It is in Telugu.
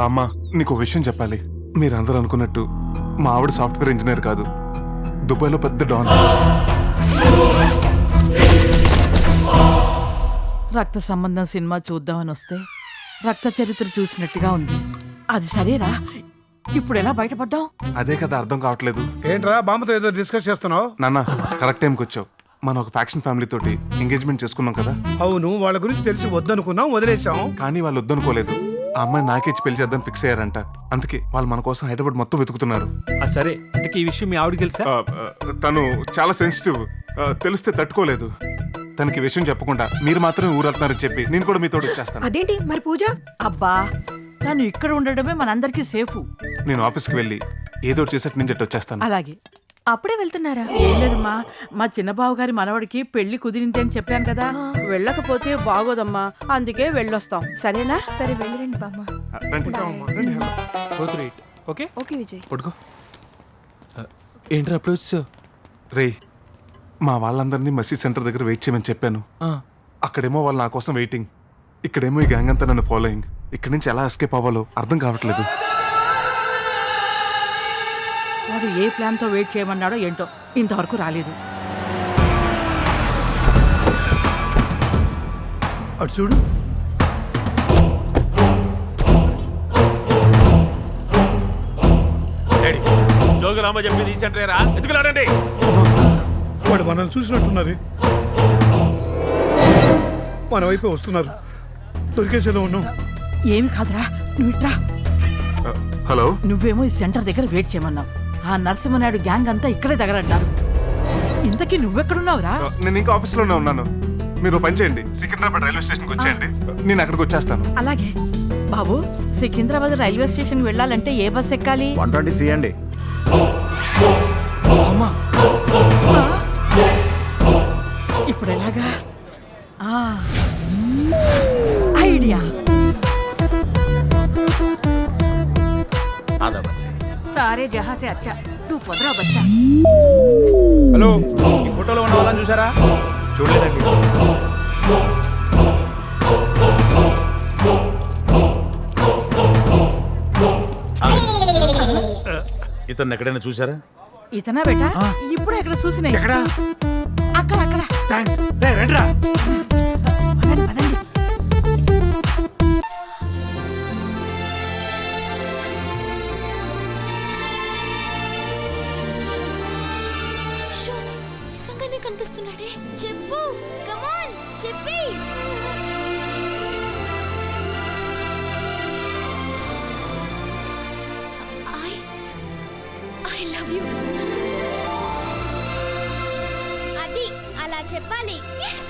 బామ్మ, నీకు విషయం చెప్పాలి. మీరందరూ అనుకున్నట్టు మా ఆవిడ సాఫ్ట్వేర్ ఇంజనీర్ కాదు, దుబాయ్లో పెద్ద డాన్. రక్త సంబంధం సినిమా చూద్దామని వస్తే రక్త చరిత్ర చూసినట్టుగా ఉంది. అది సరేరా, ఇప్పుడు ఎలా బయటపడ్డావు? అదే కదా అర్థం కావట్లేదు. ఏంట్రా బామ్మతో ఏదో డిస్కస్ చేస్తున్నావు? నాన్న, కరెక్ట్ టైంకి వచ్చావు. మనం ఒక ఫ్యాక్షన్ ఫ్యామిలీ తోటి ఎంగేజ్మెంట్ చేసుకున్నాం కదా. అవును, వాళ్ళ గురించి తెలిసి వద్దనుకున్నాం, వదిలేసాం. కానీ వాళ్ళు వద్దనుకోలేదు. ఆ అమ్మాయి నాకేచ్చి పెళ్లి చేద్దాం ఫిక్స్ అయ్యారంట. అందుకే వాళ్ళు మన కోసం హైదరాబాద్ మొత్తం వెతుకుతున్నారు. సరే, ఇంతకీ ఈ విషయం మీ ఆవిడకి తెలుసా? తను చాలా సెన్సిటివ్, తెలిస్తే తట్టుకోలేదు. తనకి ఈ విషయం చెప్పకుండా మీరు మాత్రమే ఊరెళ్తున్నారని చెప్పి నేను కూడా మీతో వచ్చేస్తాను. అదేంటి మరి పూజ? అబ్బా, తను ఇక్కడ ఉండడమే మనందరికీ సేఫ్. నేను ఆఫీస్కి వెళ్ళి ఏదో ఒకటి చేసేట్టు నేను జట్టు వచ్చేస్తాను. అలాగే. అప్పుడే వెళ్తున్నారా? ఏం లేదమ్మా, మా చిన్నబాబు గారి మనవడికి పెళ్లి కుదిరింది అని చెప్పాను కదా, వెళ్ళకపోతే బాగోదమ్మా, అందుకే వెళ్ళొస్తాం. సరేనా? సరే వెళ్ళిరండి బామ్మ. రండి. రండి, హలో. Okay okay Vijay. పడుకో. ఏంట్రా అప్పుడు వచ్చావు? రేయ్, మా వాళ్ళందరినీ మసీద్ సెంటర్ దగ్గర వెయిట్ చేయమని చెప్పాను. అక్కడేమో వాళ్ళు నా కోసం వెయిటింగ్, ఇక్కడేమో ఈ గ్యాంగ్ అంతా నన్ను ఫాలోయింగ్. ఇక్కడి నుంచి ఎలా ఎస్కేప్ అవ్వాలో అర్థం కావట్లేదు. వాడు ఏ ప్లాన్తో వెయిట్ చేయమన్నాడో ఏంటో ఇంతవరకు రాలేదు. అటు చూడు. జోగురామ చెప్పింది ఈ సెంటరేరా? ఎత్తుకులాడండి. వాడు మనల్ని చూసినట్టున్నారు, మన వైపే వస్తున్నారు. దొరికేసేలో ఉన్నాం. ఏమి కాదురా, నువ్వు ఇట్రా. హలో. నువ్వేమో ఈ సెంటర్ దగ్గర వెయిట్ చేయమన్నావు. ఆ నరసింహనాయుడు గ్యాంగ్ అంతా ఇక్కడే దగ్గరంటారు. ఇంతకీ నువ్వెక్కడున్నావురా? నేను ఇంకా ఆఫీస్లోనే ఉన్నాను. మీరు పని చేయండి, సికింద్రాబాద్ రైల్వే స్టేషన్కి వచ్చేయండి, నేను అక్కడికి వచ్చేస్తాను. అలాగే బాబు. సికింద్రాబాద్ రైల్వే స్టేషన్ వెళ్ళాలంటే ఏ బస్ ఎక్కాలి? 120C అండి. ఇప్పుడు ఎలాగా? ఐడియా. సారే జహా సే అచ్చా, నువ్వు పొదరా బచ్చా. హలో, ఈ ఫోటోలో ఉన్న వాళ్ళని చూసారా? చూడలేదండి. ఇతన్ని ఎక్కడైనా చూసారా? ఇతనా బేటా? ఇప్పుడు ఎక్కడ చూసినా? ఎక్కడ? అక్కడ అక్కడ. థ్యాంక్స్. రండిరా. పదండి పదండి. నిజంగానే కనిపిస్తున్నాడే. చెప్పు, కమాన్ చెప్పి. I love you. అది అలా చెప్పాలి. Yes.